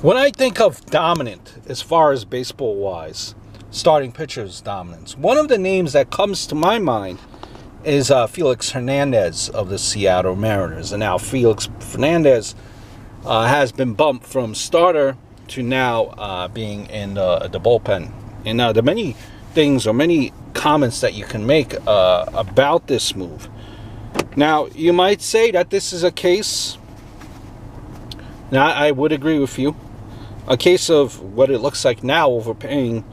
When I think of dominant, as far as baseball-wise, starting pitchers dominance, one of the names that comes to my mind is Felix Hernandez of the Seattle Mariners. And now Felix Hernandez has been bumped from starter to now being in the bullpen. And there are many things or many comments that you can make about this move. Now, you might say that this is a case, now I would agree with you, a case of what it looks like now overpaying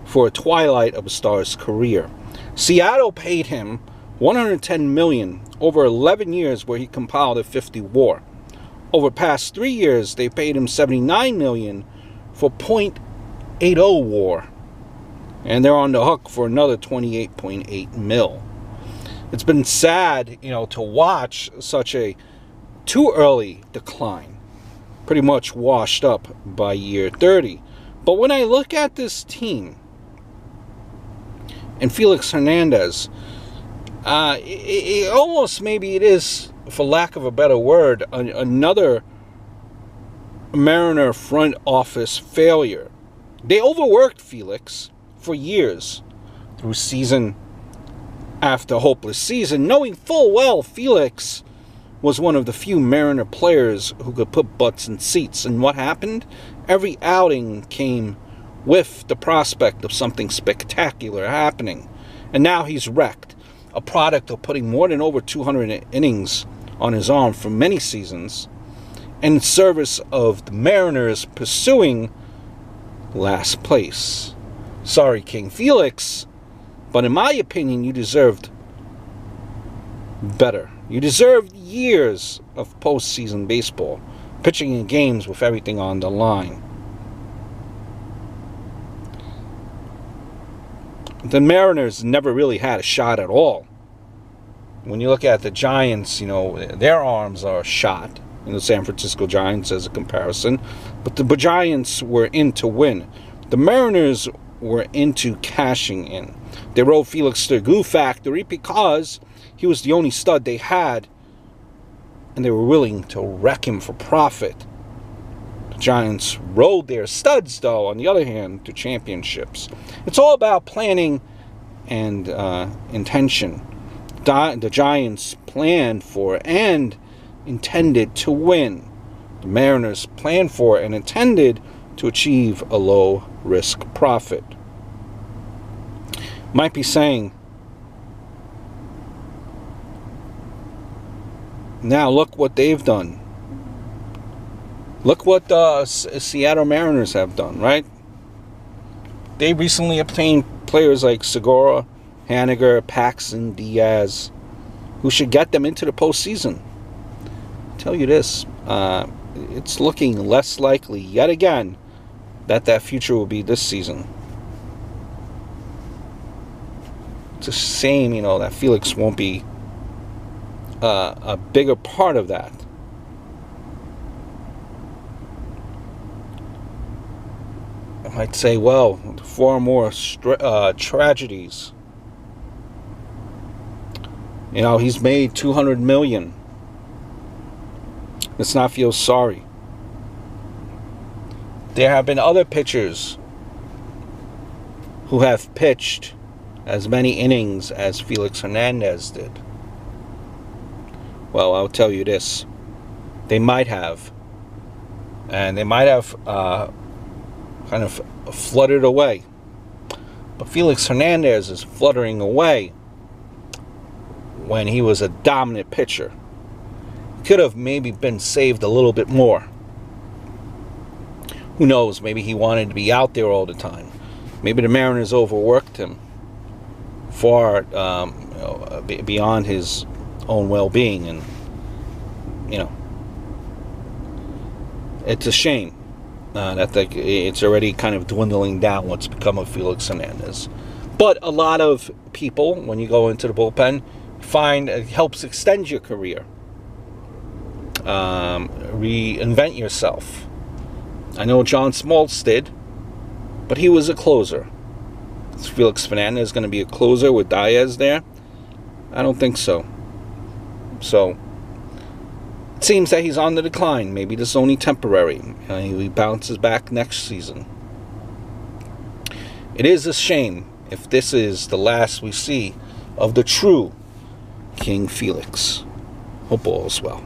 for a twilight of a star's career. Seattle paid him $110 million over 11 years where he compiled a 50 WAR. Over the past 3 years, they paid him $79 million for .80 WAR. And they're on the hook for another $28.8 mil. It's been sad, to watch such a too early decline. Pretty much washed up by year 30. But when I look at this team and Felix Hernandez, it almost, maybe it is, for lack of a better word, another Mariner front office failure. They overworked Felix for years through season after hopeless season, knowing full well Felix was one of the few Mariner players who could put butts in seats. And what happened? Every outing came with the prospect of something spectacular happening. And now he's wrecked. A product of putting more than over 200 innings on his arm for many seasons in service of the Mariners pursuing last place. Sorry, King Felix, but in my opinion, you deserved better. You deserved years of postseason baseball, pitching in games with everything on the line. The Mariners never really had a shot at all. When you look at the Giants, their arms are shot. The San Francisco Giants as a comparison. But the Giants were in to win. The Mariners were into cashing in. They rode Felix to the glue factory because he was the only stud they had, and they were willing to wreck him for profit. The Giants rode their studs, though, on the other hand, to championships. It's all about planning and intention. The Giants planned for and intended to win. The Mariners planned for and intended to achieve a low-risk profit. Might be saying, now look what they've done. Look what the Seattle Mariners have done, right? They recently obtained players like Segura, Haniger, Paxton, Diaz, who should get them into the postseason. I'll tell you this, it's looking less likely yet again that future will be this season. It's a shame, that Felix won't be a bigger part of that. I might say, well, far more tragedies. He's made $200 million. Let's not feel sorry. There have been other pitchers who have pitched as many innings as Felix Hernandez did. Well, I'll tell you this. They might have. And they might have kind of fluttered away. But Felix Hernandez is fluttering away when he was a dominant pitcher. Could have maybe been saved a little bit more. Who knows? Maybe he wanted to be out there all the time. Maybe the Mariners overworked him far beyond his own well-being, and it's a shame that it's already kind of dwindling down what's become of Felix Hernandez. But a lot of people, when you go into the bullpen, find it helps extend your career, reinvent yourself. I know John Smoltz did, but he was a closer. Is Felix Hernandez going to be a closer with Diaz there? I don't think so. So, It seems that he's on the decline. Maybe this is only temporary. He bounces back next season. It is a shame if this is the last we see of the true King Felix. Hope all is well.